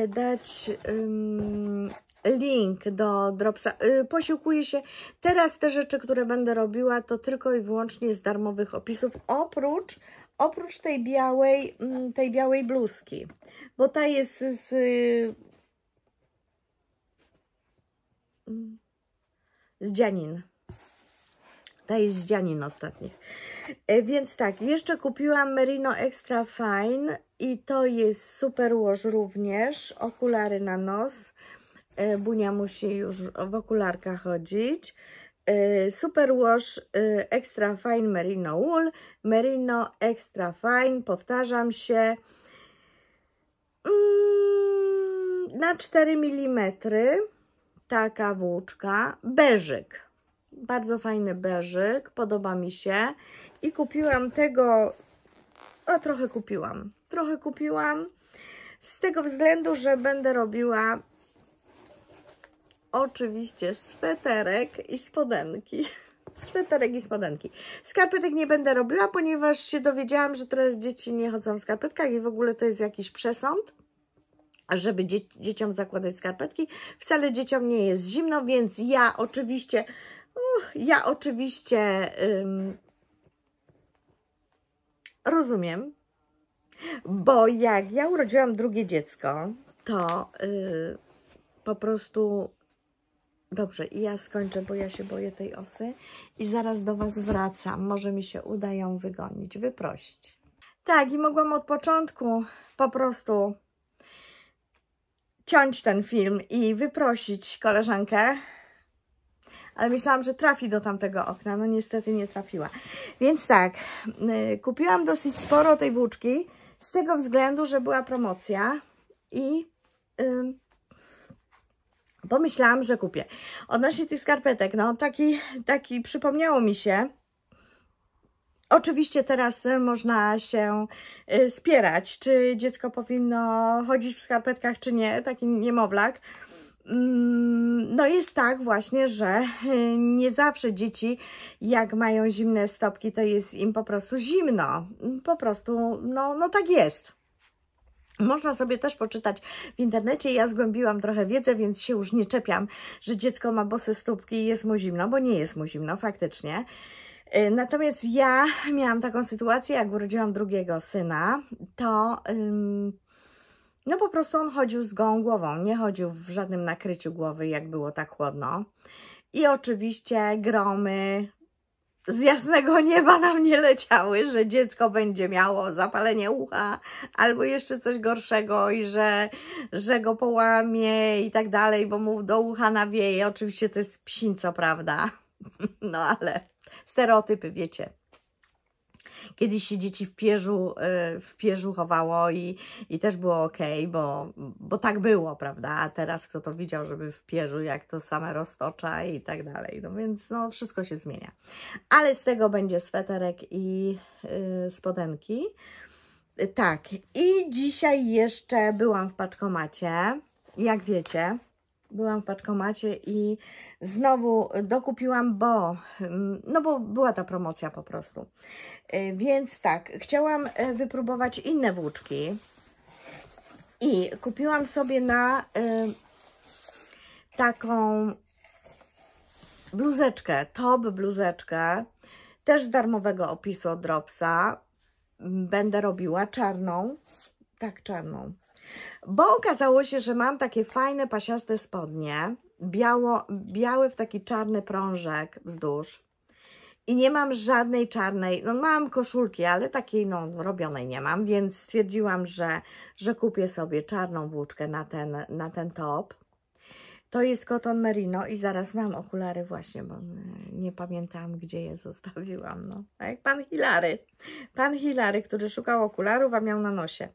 Speaker 1: dać link do Dropsa. Posiłkuję się teraz te rzeczy, które będę robiła, to tylko i wyłącznie z darmowych opisów, oprócz tej białej bluzki, bo ta jest z Dzianin. Ta jest z Dzianin ostatnich. Więc tak, jeszcze kupiłam Merino Extra Fine i to jest super wash również. Okulary na nos. Bunia musi już w okularkach chodzić. Super wash Extra Fine Merino Wool. Merino Extra Fine, powtarzam się, na 4 mm. Taka włóczka. Beżyk. Bardzo fajny beżyk, podoba mi się. I kupiłam tego, trochę kupiłam z tego względu, że będę robiła oczywiście sweterek i spodenki. Sweterek i spodenki. Skarpetek nie będę robiła, ponieważ się dowiedziałam, że teraz dzieci nie chodzą w skarpetkach i w ogóle to jest jakiś przesąd, żeby dzieciom zakładać skarpetki. Wcale dzieciom nie jest zimno, więc ja oczywiście rozumiem, bo jak ja urodziłam drugie dziecko, to po prostu dobrze, i ja skończę, bo ja się boję tej osy i zaraz do Was wracam. Może mi się uda ją wygonić, wyprosić. Tak, i mogłam od początku po prostu ciąć ten film i wyprosić koleżankę, ale myślałam, że trafi do tamtego okna. No niestety nie trafiła. Więc tak, kupiłam dosyć sporo tej włóczki z tego względu, że była promocja i pomyślałam, że kupię. Odnośnie tych skarpetek, no taki przypomniało mi się. Oczywiście teraz można się spierać, czy dziecko powinno chodzić w skarpetkach, czy nie, taki niemowlak. No jest tak właśnie, że nie zawsze dzieci, jak mają zimne stopki, to jest im po prostu zimno. Po prostu, no tak jest. Można sobie też poczytać w internecie. Ja zgłębiłam trochę wiedzę, więc się już nie czepiam, że dziecko ma bose stópki i jest mu zimno, bo nie jest mu zimno faktycznie. Natomiast ja miałam taką sytuację, jak urodziłam drugiego syna, to no po prostu on chodził z gołą głową, nie chodził w żadnym nakryciu głowy, jak było tak chłodno. I oczywiście gromy z jasnego nieba na mnie leciały, że dziecko będzie miało zapalenie ucha albo jeszcze coś gorszego i że go połamie i tak dalej, bo mu do ucha nawieje. Oczywiście to jest psinco, prawda? No ale stereotypy, wiecie. Kiedyś się dzieci w pierzu chowało i też było ok, bo tak było, prawda? A teraz kto to widział, żeby w pierzu, jak to same roztocza i tak dalej. No więc no wszystko się zmienia. Ale z tego będzie sweterek i spodenki. Tak, i dzisiaj jeszcze byłam w paczkomacie, jak wiecie. byłam w paczkomacie i znowu dokupiłam, bo była ta promocja po prostu. Więc tak, chciałam wypróbować inne włóczki i kupiłam sobie na taką bluzeczkę, top bluzeczkę, też z darmowego opisu od Dropsa. Będę robiła czarną, tak czarną, bo okazało się, że mam takie fajne pasiaste spodnie, białe w taki czarny prążek wzdłuż i nie mam żadnej czarnej, no mam koszulki, ale takiej no robionej nie mam, więc stwierdziłam, że kupię sobie czarną włóczkę na ten top. To jest Cotton Merino i zaraz mam okulary właśnie, bo nie pamiętałam, gdzie je zostawiłam. No. A jak pan Hilary, który szukał okularów, a miał na nosie.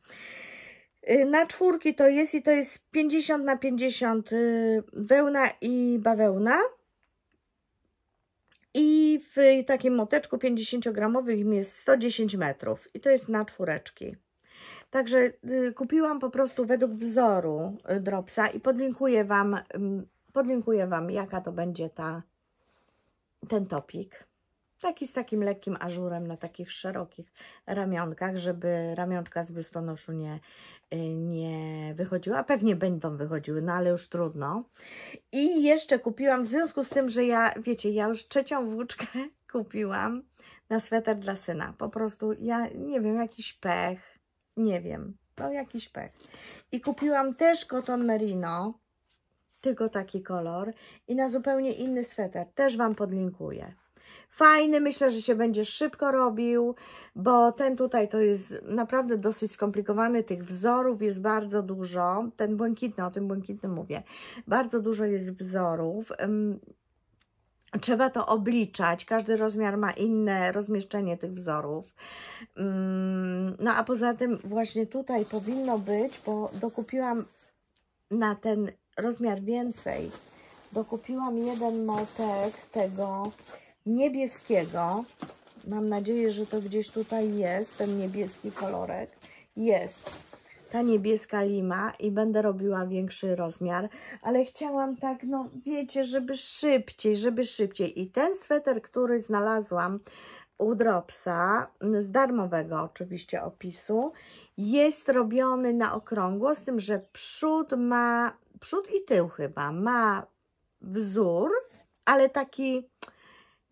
Speaker 1: Na czwórki to jest i to jest 50×50 wełna i bawełna. I w takim moteczku 50-gramowym jest 110 metrów i to jest na czwóreczki. Także kupiłam po prostu według wzoru Dropsa i podlinkuję Wam, jaka to będzie ten topik. Taki z takim lekkim ażurem na takich szerokich ramionkach, żeby ramionczka z biustonoszu nie wychodziły. A pewnie będą wychodziły, no ale już trudno. I jeszcze kupiłam, w związku z tym, że wiecie, ja już trzecią włóczkę kupiłam na sweter dla syna. Po prostu, ja nie wiem, jakiś pech. Nie wiem, no jakiś pech. I kupiłam też Cotton Merino, tylko taki kolor i na zupełnie inny sweter, też Wam podlinkuję. Fajny, myślę, że się będzie szybko robił, bo ten tutaj to jest naprawdę dosyć skomplikowany, tych wzorów jest bardzo dużo, ten błękitny, o tym błękitnym mówię, bardzo dużo jest wzorów. Trzeba to obliczać, każdy rozmiar ma inne rozmieszczenie tych wzorów. No a poza tym właśnie tutaj powinno być, bo dokupiłam na ten rozmiar więcej, dokupiłam jeden motek tego niebieskiego. Mam nadzieję, że to gdzieś tutaj jest, ten niebieski kolorek. Jest ta niebieska lima i będę robiła większy rozmiar, ale chciałam tak, no wiecie, żeby szybciej. I ten sweter, który znalazłam u Dropsa, z darmowego oczywiście opisu, jest robiony na okrągło, z tym, że przód i tył chyba ma wzór, ale taki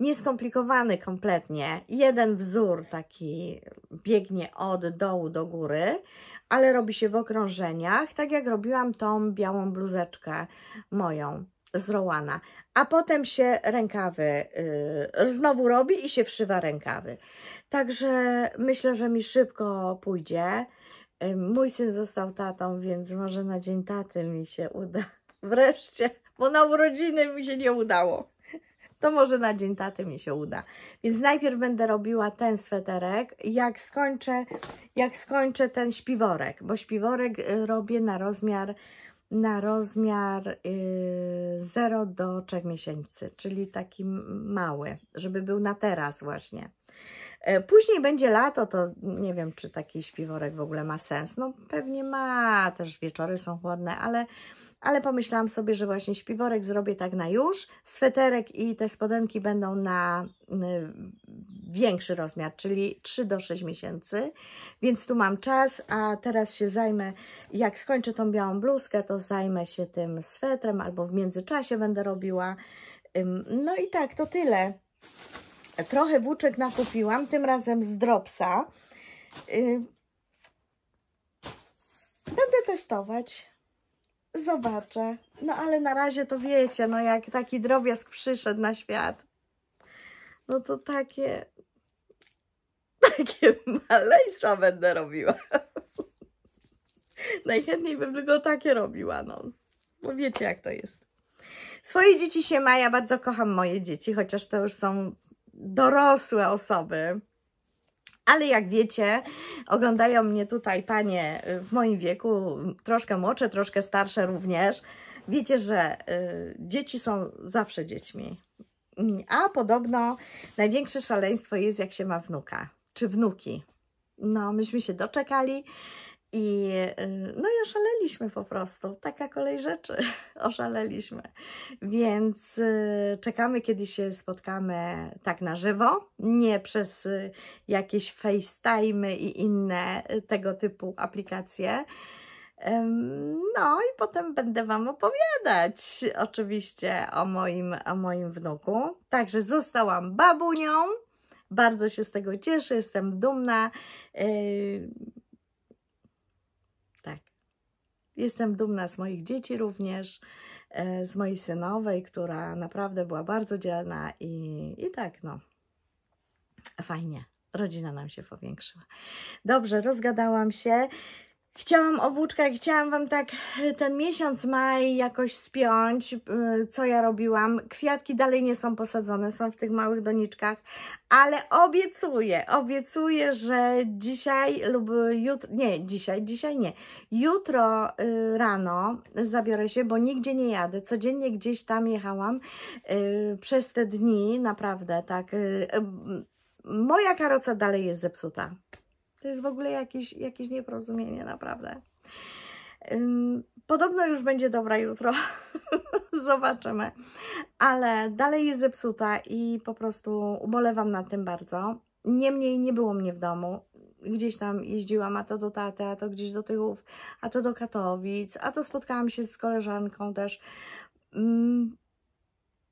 Speaker 1: nieskomplikowany kompletnie. Jeden wzór taki biegnie od dołu do góry, ale robi się w okrążeniach, tak jak robiłam tą białą bluzeczkę moją z Rowana. A potem się rękawy znowu robi i się wszywa rękawy. Także myślę, że mi szybko pójdzie. Mój syn został tatą, więc może na dzień taty mi się uda. Wreszcie, bo na urodziny mi się nie udało. To może na dzień taty mi się uda. Więc najpierw będę robiła ten sweterek, jak skończę ten śpiworek, bo śpiworek robię na rozmiar 0 do 3 miesięcy, czyli taki mały, żeby był na teraz właśnie. Później będzie lato, to nie wiem, czy taki śpiworek w ogóle ma sens. No pewnie ma, też wieczory są chłodne, ale pomyślałam sobie, że właśnie śpiworek zrobię tak na już, sweterek i te spodenki będą na większy rozmiar, czyli 3 do 6 miesięcy, więc tu mam czas, a teraz się zajmę, jak skończę tą białą bluzkę, to zajmę się tym swetrem, albo w międzyczasie będę robiła. No i tak, to tyle. Trochę włóczek nakupiłam, tym razem z Dropsa. Będę testować. Zobaczę. No ale na razie to wiecie, no jak taki drobiazg przyszedł na świat, no to takie maleństwa będę robiła. Najchętniej bym tylko takie robiła, no. Bo wiecie jak to jest. Swoje dzieci się ma, ja bardzo kocham moje dzieci, chociaż to już są dorosłe osoby. Ale jak wiecie, oglądają mnie tutaj panie w moim wieku, troszkę młodsze, troszkę starsze również. Wiecie, że dzieci są zawsze dziećmi. A podobno największe szaleństwo jest, jak się ma wnuka, czy wnuki. No, myśmy się doczekali No i oszaleliśmy po prostu. Taka kolej rzeczy. Oszaleliśmy. Więc czekamy, kiedy się spotkamy tak na żywo. Nie przez jakieś FaceTime i inne tego typu aplikacje. No i potem będę Wam opowiadać oczywiście o moim wnuku. Także zostałam babunią. Bardzo się z tego cieszę, jestem dumna. Tak. Jestem dumna z moich dzieci również, z mojej synowej, która naprawdę była bardzo dzielna i tak no. Fajnie. Rodzina nam się powiększyła. Dobrze, rozgadałam się. Chciałam o włóczkach, chciałam Wam tak ten miesiąc maj jakoś spiąć, co ja robiłam. Kwiatki dalej nie są posadzone, są w tych małych doniczkach, ale obiecuję, że dzisiaj lub jutro, nie, dzisiaj nie, jutro rano zabiorę się, bo nigdzie nie jadę, codziennie gdzieś tam jechałam przez te dni, naprawdę tak, moja karoca dalej jest zepsuta. To jest w ogóle jakieś nieporozumienie, naprawdę. Podobno już będzie dobra jutro. Zobaczymy. Ale dalej jest zepsuta i po prostu ubolewam nad tym bardzo. Niemniej nie było mnie w domu. Gdzieś tam jeździłam, a to do taty, a to gdzieś do Tychów, a to do Katowic, a to spotkałam się z koleżanką też.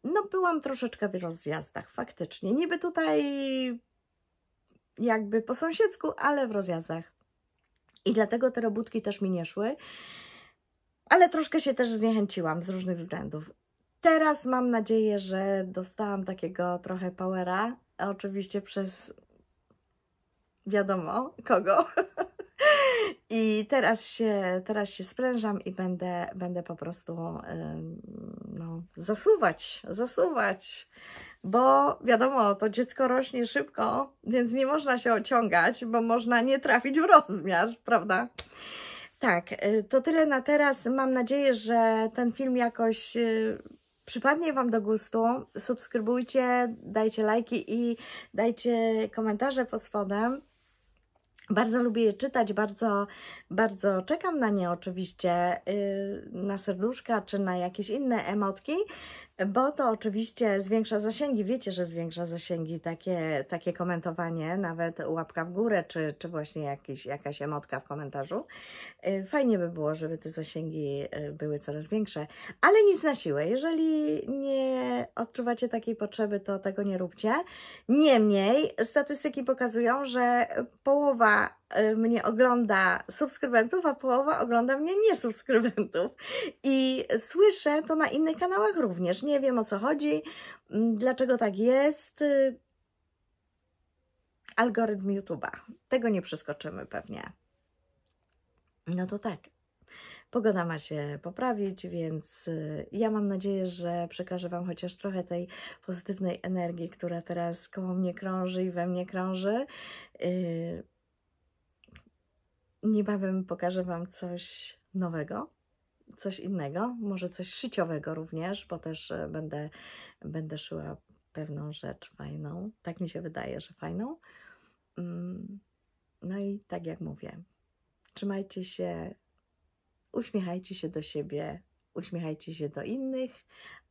Speaker 1: No byłam troszeczkę w rozjazdach, faktycznie. Niby tutaj jakby po sąsiedzku, ale w rozjazdach. I dlatego te robótki też mi nie szły, ale troszkę się też zniechęciłam z różnych względów. Teraz mam nadzieję, że dostałam takiego trochę powera, oczywiście przez wiadomo kogo. I teraz się sprężam i będę po prostu no, zasuwać. Bo wiadomo, to dziecko rośnie szybko, więc nie można się ociągać, bo można nie trafić w rozmiar, prawda? Tak, to tyle na teraz. Mam nadzieję, że ten film jakoś przypadnie Wam do gustu. Subskrybujcie, dajcie lajki i dajcie komentarze pod spodem. Bardzo lubię je czytać, bardzo czekam na nie oczywiście, na serduszka czy na jakieś inne emotki, bo to oczywiście zwiększa zasięgi. Wiecie, że zwiększa zasięgi takie komentowanie, nawet łapka w górę, czy właśnie jakaś emotka w komentarzu. Fajnie by było, żeby te zasięgi były coraz większe, ale nic na siłę. Jeżeli nie odczuwacie takiej potrzeby, to tego nie róbcie. Niemniej statystyki pokazują, że połowa mnie ogląda subskrybentów, a połowa ogląda mnie niesubskrybentów. I słyszę to na innych kanałach również. Nie wiem, o co chodzi, dlaczego tak jest. Algorytm YouTube'a. Tego nie przeskoczymy pewnie. No to tak. Pogoda ma się poprawić, więc ja mam nadzieję, że przekażę Wam chociaż trochę tej pozytywnej energii, która teraz koło mnie krąży i we mnie krąży. Niebawem pokażę Wam coś nowego, coś innego, może coś szyciowego również, bo też będę szyła pewną rzecz fajną. Tak mi się wydaje, że fajną. No i tak jak mówię, trzymajcie się, uśmiechajcie się do siebie, uśmiechajcie się do innych,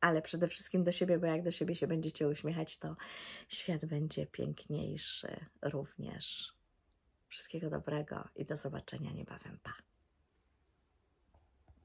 Speaker 1: ale przede wszystkim do siebie, bo jak do siebie się będziecie uśmiechać, to świat będzie piękniejszy również. Wszystkiego dobrego i do zobaczenia niebawem. Pa!